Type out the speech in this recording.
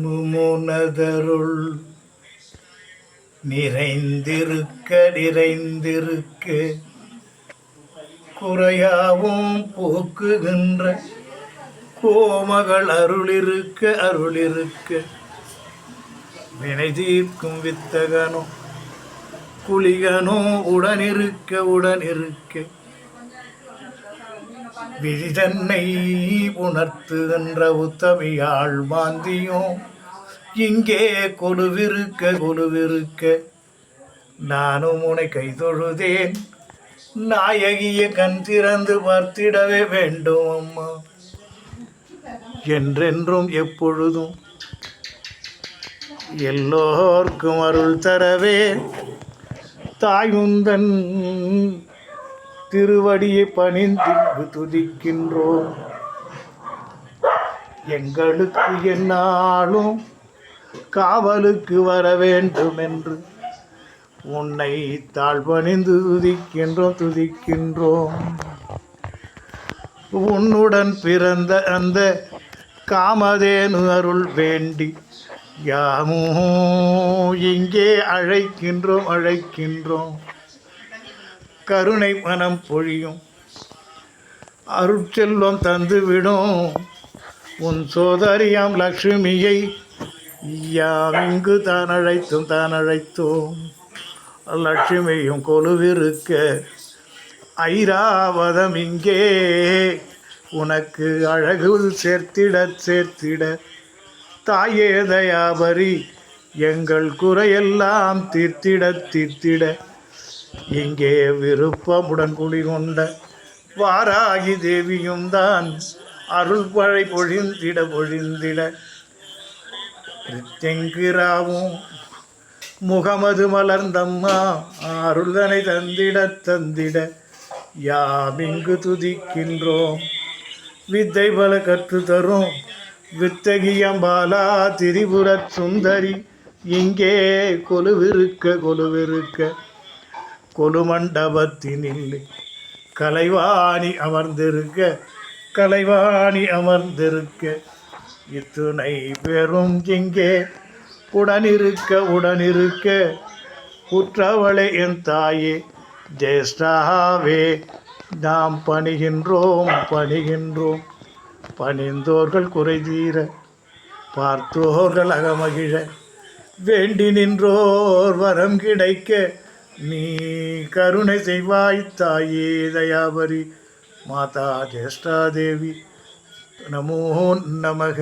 முனதருள் நிறைந்திருக்க நிறைந்திருக்க குறையாவும் போக்குகின்ற கோமகள் அருளிருக்க அருளிருக்க வினை தீர்க்கும் வித்தகனோ குளிகனோ உடனிருக்க உடனிருக்க விதி தன்னை உணர்த்துகின்ற உத்தமியாள் மாந்தியும் இங்கே கொலுவிருக்க கொலுவிருக்க நானும் உனை கைதொழுதேன் நாயகிய கண் திறந்து பார்த்திடவே வேண்டும் அம்மா என்றென்றும் எப்பொழுதும் எல்லோர்க்கும் அருள் தரவே தாயுந்தன் திருவடியை பணிந்து துதிக்கின்றோம். எங்களுக்கு என்னாலும் காவலுக்கு வர வேண்டும் என்று உன்னை தாழ்பணிந்து துதிக்கின்றோம். உன்னுடன் பிறந்த அந்த காமதேனு அருள் வேண்டி யாமோ இங்கே அழைக்கின்றோம். கருணை மனம் பொழியும் அருட்செல்வம் தந்துவிடும் உன் சோதரியாம் லக்ஷ்மியை யாம் இங்கு தான் அழைத்தோம். லட்சுமியும் கொலுவிருக்க ஐராவதம் இங்கே உனக்கு அழகு சேர்த்திட தாயே தயாபரி எங்கள் குறையெல்லாம் தீர்த்திட இங்கே விருப்பமுடன் குடிகொண்ட வாராகி தேவியும் தான் அருள் பழை பொழிந்திட தெங்கிராவும் முகமது மலர்ந்தம்மா அருள்தனை தந்திட யாமிங்கு துதிக்கின்றோம். வித்தை பல கற்று தரும் வித்தகியம்பாலா திரிபுர சுந்தரி இங்கே கொலுவிருக்க கொலுமண்டபத்தினில் கலைவாணி அமர்ந்திருக்க இத்துணை பேரும் இங்கே உடனிருக்க குற்றவளை என் தாயே ஜெயஸ்டாவே நாம் பணிகின்றோம் பணிந்தோர்கள் குறைதீர பார்த்தோர்கள் அகமகிழ வேண்டி நின்றோர் வரம் கிடைக்க நீ கருணை செய்வாய் தாயே தயாபரி மாதா ஜேஷ்டா தேவி நமோ நமக.